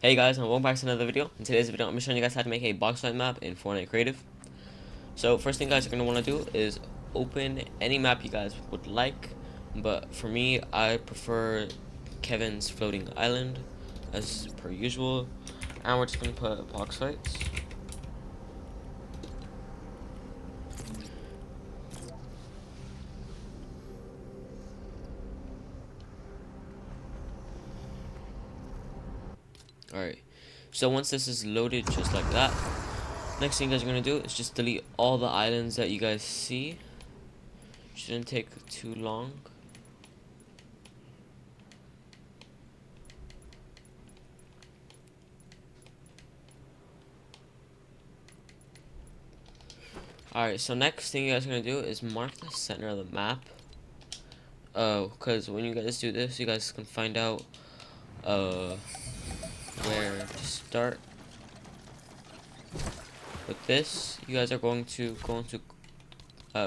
Hey guys, and welcome back to another video. In today's video, I'm showing you guys how to make a box fight map in Fortnite Creative. So first thing guys are going to want to do is open any map you guys would like. But for me, I prefer Kevin's floating island as per usual. And we're just going to put box fights. Alright, so once this is loaded just like that, next thing you guys are going to do is just delete all the islands that you guys see. Shouldn't take too long. Alright, so next thing you guys are going to do is mark the center of the map. Because when you guys do this, you guys can find out where to start. With this, you guys are going to go into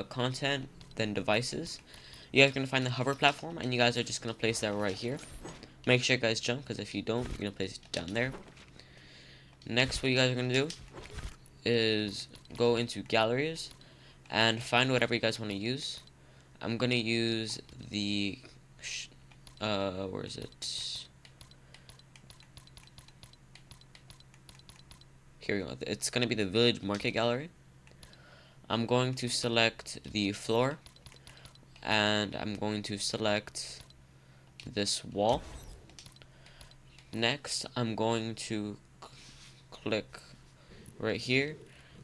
content, then devices. You guys are going to find the hover platform, and you guys are just going to place that right here. Make sure you guys jump, because if you don't, you're going to place it down there. Next, what you guys are going to do is go into galleries and find whatever you guys want to use. I'm going to use the where is it? Here we go. It's going to be the village market gallery. I'm going to select the floor, and I'm going to select this wall. Next, I'm going to click right here,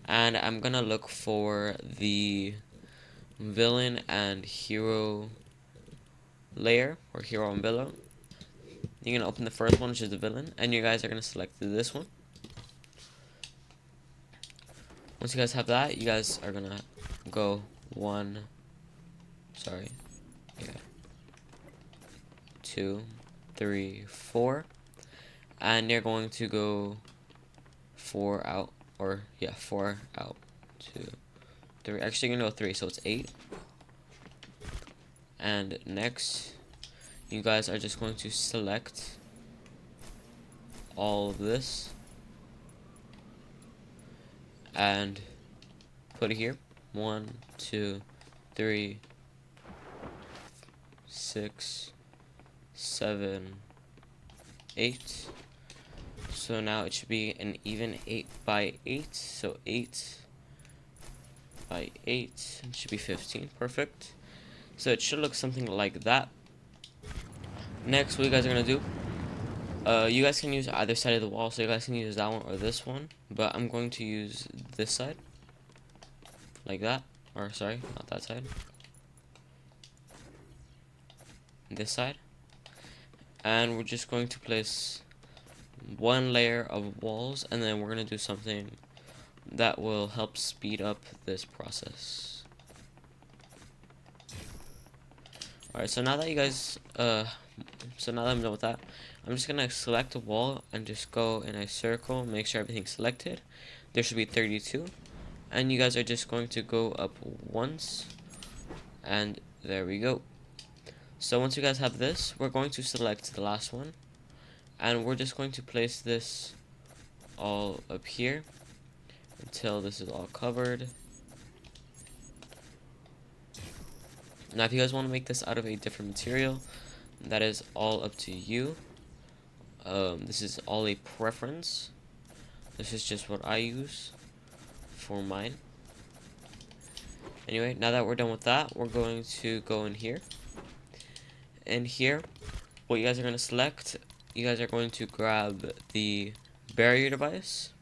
and I'm gonna look for the villain and hero layer, or hero and villain. You're gonna open the first one, which is the villain, and you guys are gonna select this one. Once you guys have that, you guys are gonna go two, three, four, and you're going to go four out, four out, two, three. Actually, you're gonna go three, so it's 8. And next, you guys are just going to select all of this and put it here. 1, 2, 3, 6, 7, 8. So now it should be an even 8 by 8. So 8 by 8 it should be 15. Perfect. So it should look something like that. Next, what you guys are gonna do, you guys can use either side of the wall, so you guys can use that one or this one, but I'm going to use this side, like that, or sorry, not that side, this side, and we're just going to place one layer of walls, and then we're gonna do something that will help speed up this process. Alright, so now that you guys, so now that I'm done with that, I'm just gonna select a wall and just go in a circle, make sure everything's selected. There should be 32, and you guys are just going to go up once, and there we go. So once you guys have this, we're going to select the last one, and we're just going to place this all up here until this is all covered. Now, if you guys want to make this out of a different material, that is all up to you. This is all a preference. This is just what I use for mine. Anyway, now that we're done with that, we're going to go in here. And here, what you guys are going to select, you guys are going to grab the barrier device,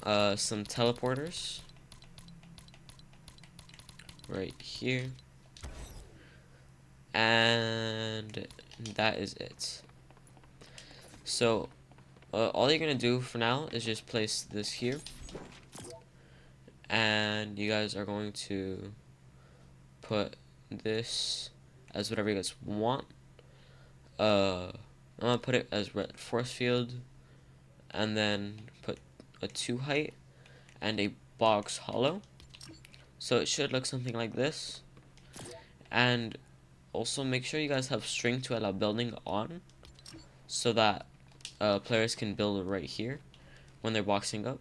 some teleporters, right here, and that is it. So all you're gonna do for now is just place this here, and you guys are going to put this as whatever you guys want. I'm gonna put it as red force field, and then put a 2 height and a box hollow, so it should look something like this. And also make sure you guys have string to allow building on, so that players can build right here when they're boxing up.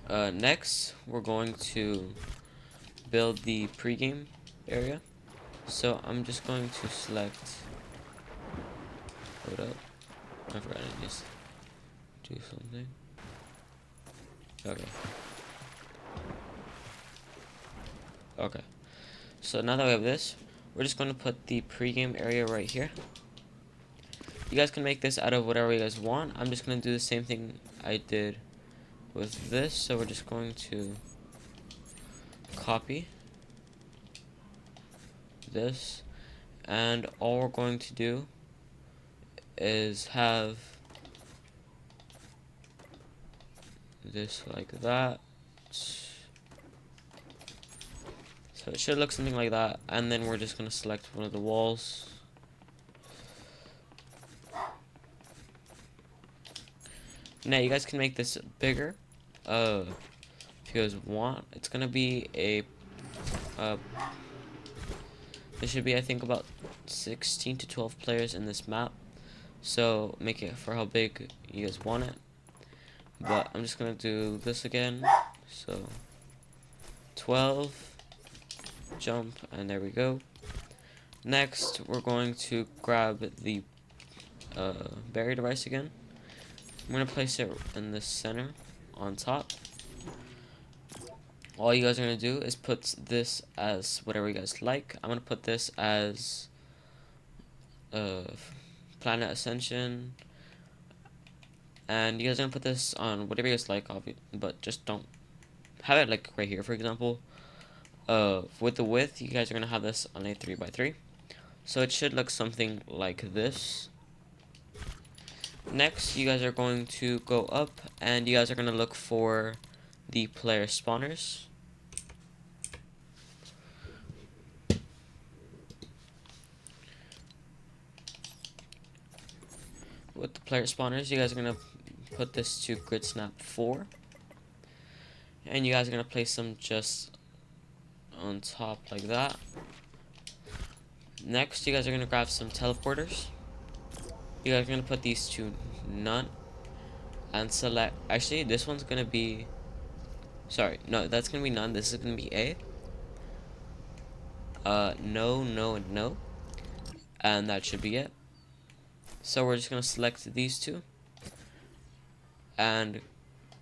Next, we're going to build the pregame area. So I'm just going to select. Hold up. I forgot to just do something. Okay. Okay. So now that we have this, we're just going to put the pregame area right here. You guys can make this out of whatever you guys want. I'm just going to do the same thing I did with this. So we're just going to copy this. And all we're going to do is have this like that. So it should look something like that. And then we're just going to select one of the walls. Now you guys can make this bigger if you guys want. It's going to be a there should be, I think, about 16 to 12 players in this map. So make it for how big you guys want it. But I'm just going to do this again. So 12, jump, and there we go. Next, we're going to grab the berry device again. I'm going to place it in the center on top. All you guys are going to do is put this as whatever you guys like. I'm going to put this as Planet Ascension. And you guys are going to put this on whatever you guys like, but just don't have it like right here, for example. With the width, you guys are going to have this on a 3x3. So it should look something like this. Next, you guys are going to go up, and you guys are going to look for the player spawners. With the player spawners, you guys are going to put this to grid snap 4. And you guys are going to place them just on top like that. Next, you guys are going to grab some teleporters. You guys are going to put these to none. And select, actually this one's going to be, sorry, no, that's going to be none. This is going to be A. No, no, and no. And that should be it. So we're just going to select these two. And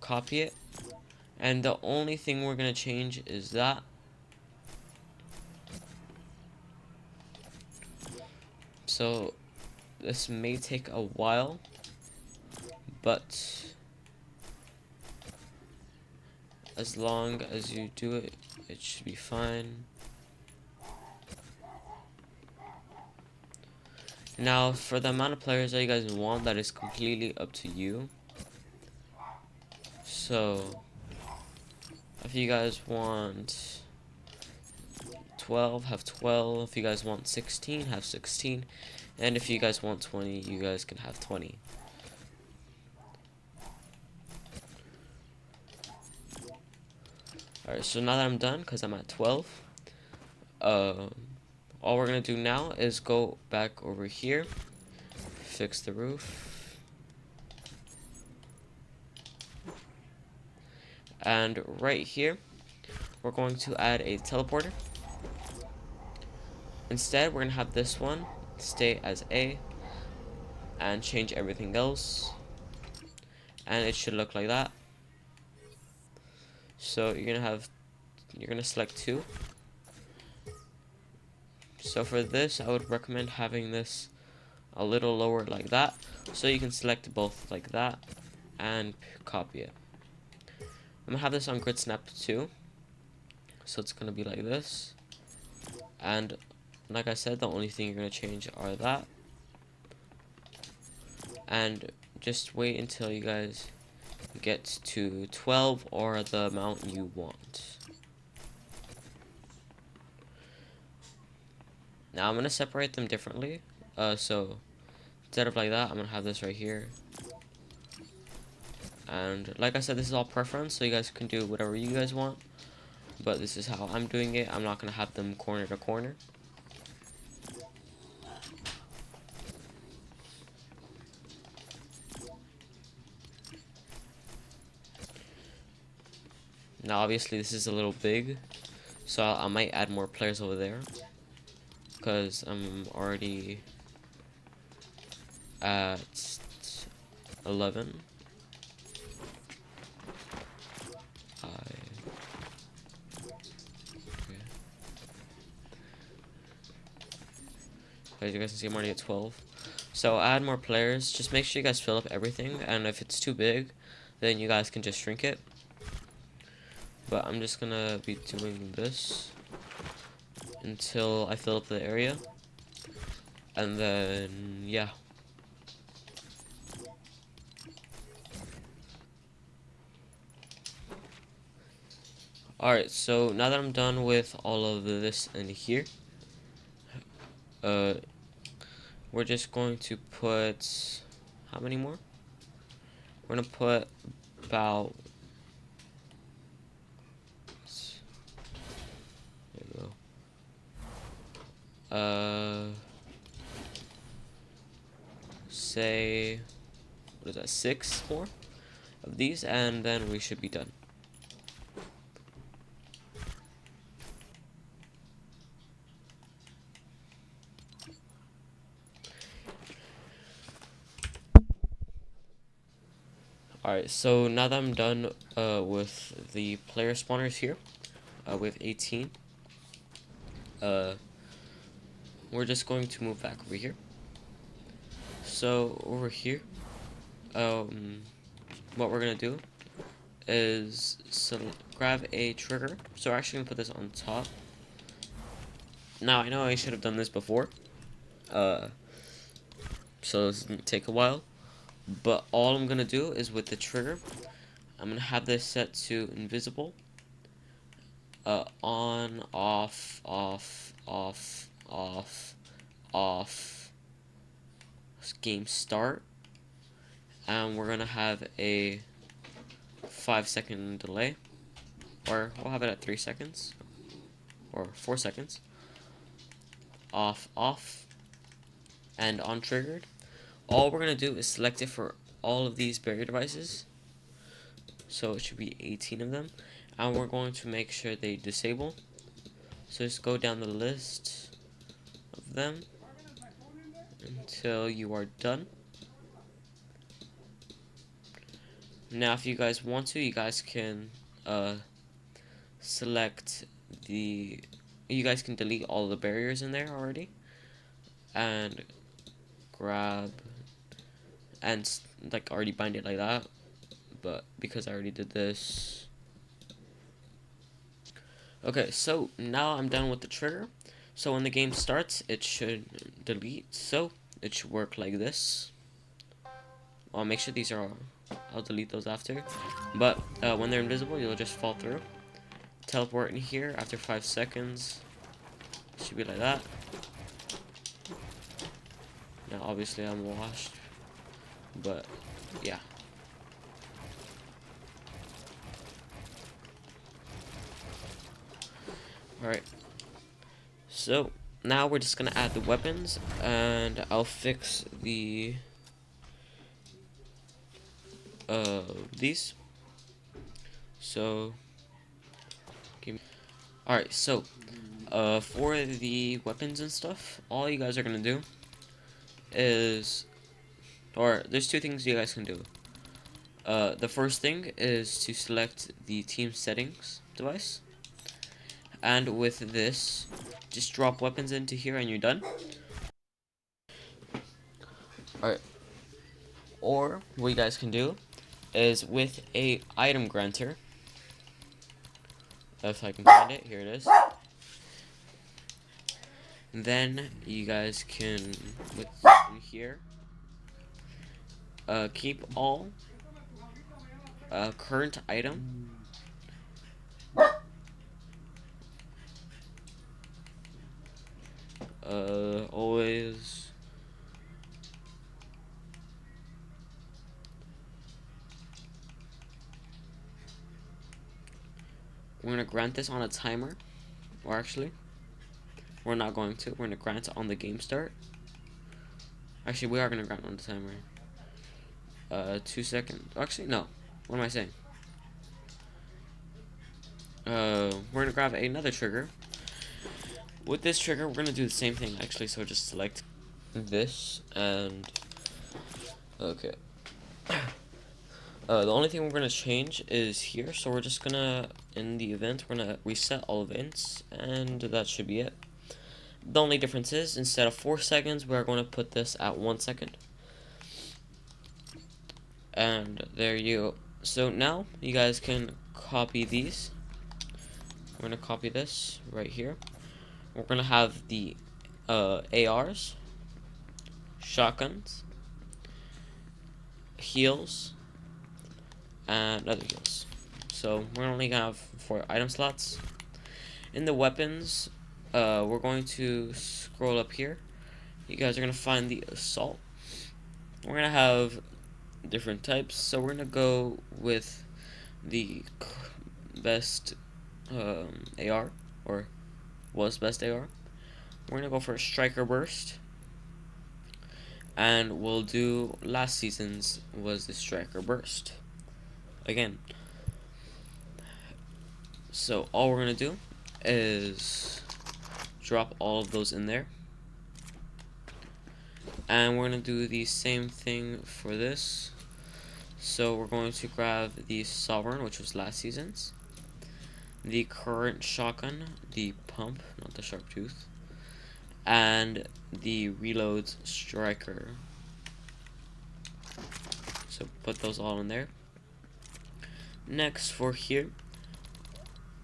copy it. And the only thing we're going to change is that. So this may take a while, but as long as you do it, it should be fine. Now, for the amount of players that you guys want, that is completely up to you. So, if you guys want 12, have 12. If you guys want 16, have 16. And if you guys want 20, you guys can have 20. Alright, so now that I'm done, because I'm at 12, all we're going to do now is go back over here, fix the roof, and right here, we're going to add a teleporter. Instead, we're going to have this one stay as A, and change everything else, and it should look like that. So you're going to select 2. So for this, I would recommend having this a little lower like that, so you can select both like that and copy it. I'm gonna have this on grid snap 2, so it's gonna be like this. And like I said, the only thing you're gonna change are that. And just wait until you guys get to 12 or the amount you want. Now I'm gonna separate them differently. So instead of like that, I'm gonna have this right here. And like I said, this is all preference, so you guys can do whatever you guys want. But this is how I'm doing it. I'm not gonna have them corner to corner. Now, obviously, this is a little big, so I might add more players over there, because I'm already at 11. Okay. As you guys can see, I'm already at 12. So add more players. Just make sure you guys fill up everything, and if it's too big, then you guys can just shrink it. But I'm just gonna be doing this until I fill up the area, and then yeah. Alright, so now that I'm done with all of this in here, uh, we're just going to put, how many more? We're gonna put about, there we go. Say, what is that, 6 more of these, and then we should be done. Alright, so now that I'm done with the player spawners here, with 18, we're just going to move back over here. So over here, what we're gonna do is grab a trigger. So we're actually gonna put this on top. Now I know I should have done this before, so this is gonna take a while. But all I'm gonna do is with the trigger, I'm gonna have this set to invisible. On, off, off, off, off, off. Game start, and we're gonna have a 5-second delay, or we'll have it at 3 seconds or 4 seconds. Off, off, and on triggered. All we're gonna do is select it for all of these barrier devices, so it should be 18 of them, and we're going to make sure they disable. So just go down the list of them until you are done. Now if you guys want to, you guys can select you guys can delete all the barriers in there already, and grab and like already bind it like that, but because I already did this. Okay, so now I'm done with the trigger. So when the game starts, it should delete, so it should work like this. I'll make sure these are I'll delete those after, but when they're invisible, you'll just fall through. Teleport in here after 5 seconds. Should be like that. Now obviously I'm washed, but yeah. Alright, so now we're just gonna add the weapons, and I'll fix the these. So alright, so for the weapons and stuff, all you guys are gonna do is, or there's 2 things you guys can do. The first thing is to select the team settings device, and with this, just drop weapons into here and you're done. Alright, or what you guys can do is with a item granter, if I can find it, here it is. Then you guys can, with in here, keep all current item, always we're gonna grant this on a timer, or actually we're not going to, we're gonna grant it on the game start. Actually, we are gonna grant on the timer. 2 seconds, actually no, what am I saying? we're gonna grab another trigger. With this trigger, we're gonna do the same thing actually. So just select this and okay. The only thing we're gonna change is here. So we're just gonna in the event we're gonna reset all events, and that should be it. The only difference is instead of 4 seconds, we're going to put this at 1 second. And there you go. So now you guys can copy these. We're going to copy this right here. We're going to have the ARs, shotguns, heals, and other heals. So we're only going to have 4 item slots. In the weapons, we're going to scroll up here. You guys are going to find the assault. We're going to have different types, so we're gonna go with the best AR, or was best AR. We're gonna go for a striker burst, and we'll do last season's was the striker burst again. So all we're gonna do is drop all of those in there, and we're gonna do the same thing for this. So we're going to grab the Sovereign, which was last season's, the current shotgun, the pump, not the sharp tooth, and the reload striker. So put those all in there. Next for here,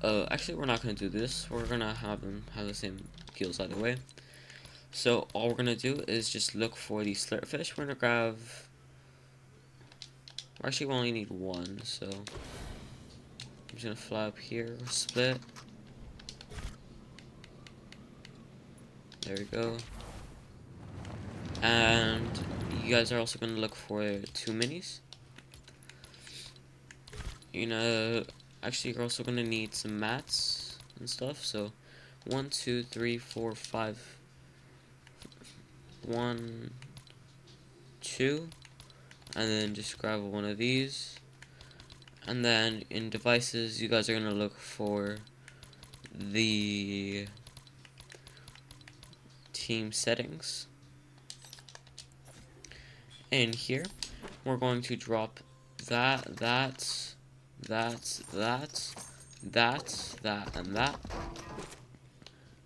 actually we're not gonna do this. We're gonna have them have the same heals either way. So all we're gonna do is just look for the slurpfish. We're gonna grab. Actually, we only need one, so I'm just gonna fly up here, split. There we go. And you guys are also gonna look for 2 minis. You know, actually, you're also gonna need some mats and stuff. So 1, 2, 3, 4, 5. 1, 2, and then just grab one of these. And then in devices, you guys are gonna look for the team settings. In here, we're going to drop that, and that.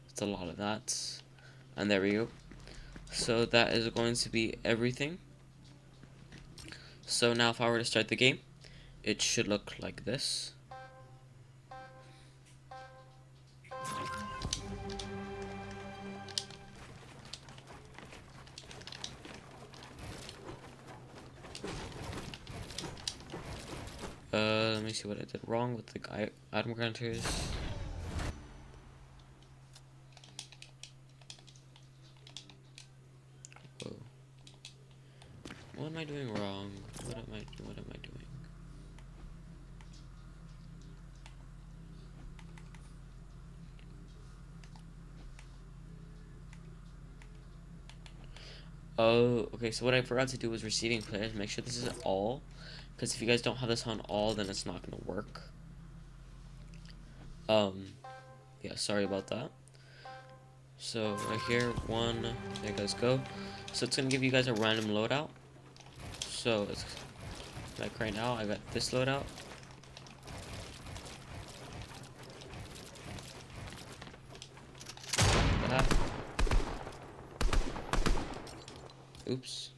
It's a lot of that. And there we go. So that is going to be everything. So now if I were to start the game, it should look like this. Let me see what I did wrong with the item granters. Whoa. What am I doing wrong? What am I doing? Oh, okay, so what I forgot to do was receiving players. Make sure this is all, because if you guys don't have this on all, then it's not gonna work. Yeah, sorry about that. So right here, 1, there you guys go. So it's gonna give you guys a random loadout. So it's like right now, I got this loadout. That. Oops.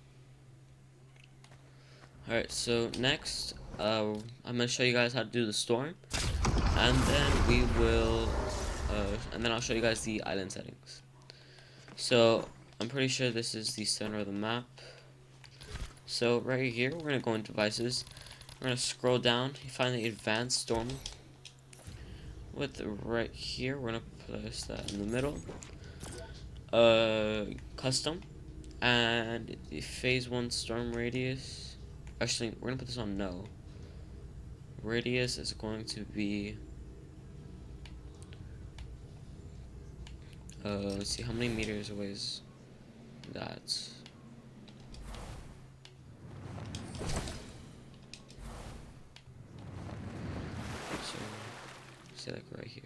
Alright, so next, I'm gonna show you guys how to do the storm, and then we will, and then I'll show you guys the island settings. So I'm pretty sure this is the center of the map. So right here, we're gonna go into devices. We're gonna scroll down. You find the advanced storm. With right here, we're gonna place that in the middle. Custom, and the phase 1 storm radius. Actually, we're gonna put this on no. Radius is going to be. Let's see, how many meters away is that? So say like right here.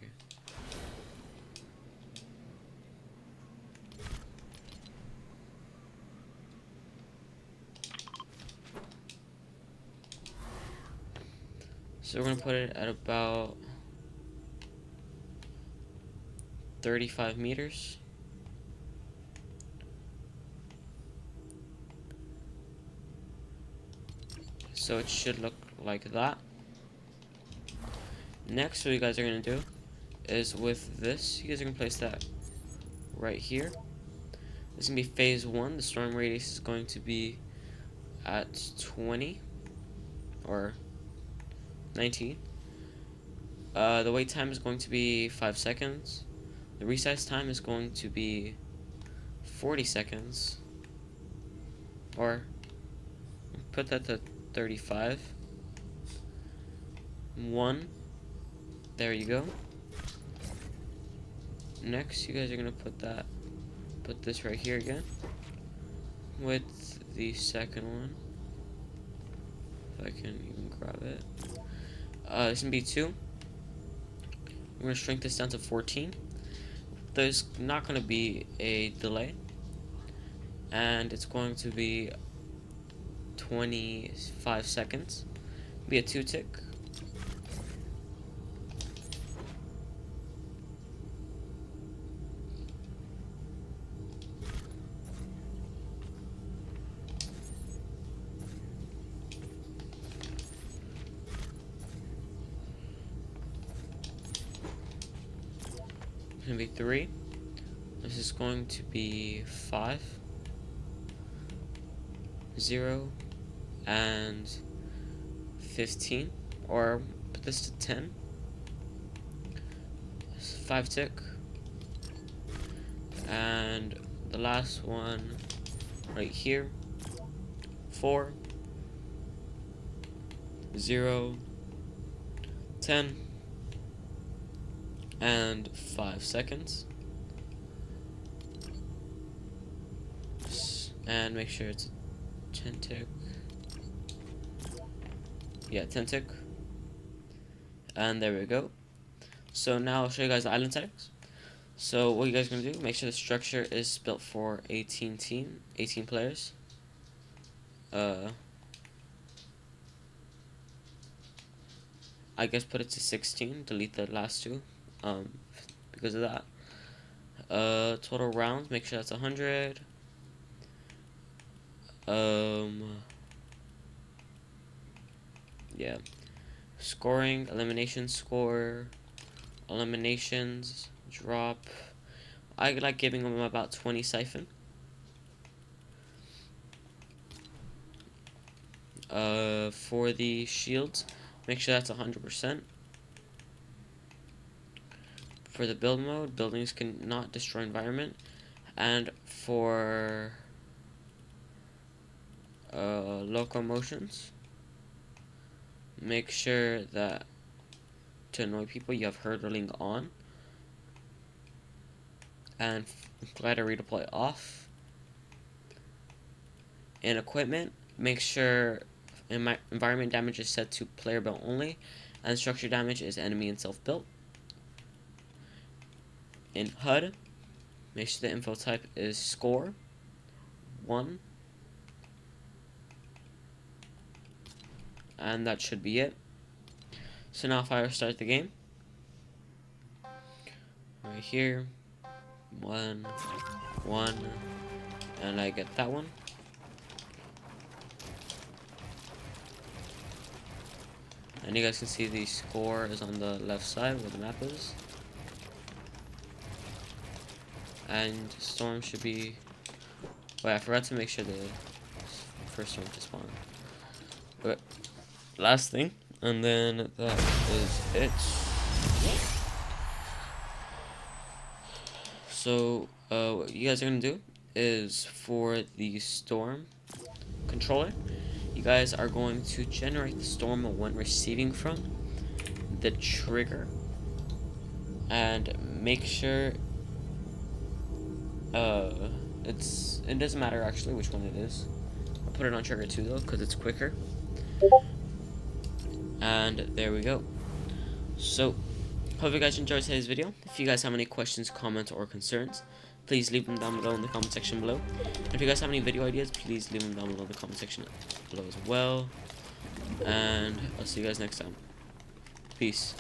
So we're gonna put it at about 35 meters. So it should look like that. Next, what you guys are gonna do is with this, you guys are gonna place that right here. This is gonna be phase 1. The storm radius is going to be at 20 or 19. The wait time is going to be 5 seconds. The resize time is going to be 40 seconds. Or put that to 35. 1. There you go. Next, you guys are gonna put this right here again with the second one. If I can even grab it. This is gonna be 2. We're gonna shrink this down to 14. There's not gonna be a delay, and it's going to be 25 seconds. Be a 2 tick. It's gonna be 3. This is going to be 5, 0, and 15. Or put this to 10. 5 tick. And the last one right here. 4, 0, 10, and 5 seconds. And make sure it's 10 tick. Yeah, 10 tick. And there we go. So now I'll show you guys the island settings. So what you guys are gonna do, make sure the structure is built for 18 players. I guess put it to 16, delete the last 2, because of that. Total rounds, make sure that's 100. Yeah. Scoring, elimination score, eliminations, drop. I like giving them about 20 siphon. For the shields, make sure that's 100%. For the build mode, buildings cannot destroy environment. And for locomotions, make sure that to annoy people you have hurdling on, and glider redeploy off. In equipment, make sure environment damage is set to player built only, and structure damage is enemy and self built. In HUD, make sure the info type is score 1, and that should be it. So now if I restart the game, right here, 1, 1, and I get that one. And you guys can see the score is on the left side where the map is. And storm should be... Wait, I forgot to make sure the first storm to spawn. But last thing, and then that is it. So what you guys are gonna do is for the storm controller, you guys are going to generate the storm when receiving from the trigger, and make sure it doesn't matter actually which one it is. I'll put it on trigger 2 though because it's quicker. And there we go. So Hope you guys enjoyed today's video. If you guys have any questions, comments, or concerns, please leave them down below in the comment section below. And if you guys have any video ideas, please leave them down below in the comment section below as well. And I'll see you guys next time. Peace.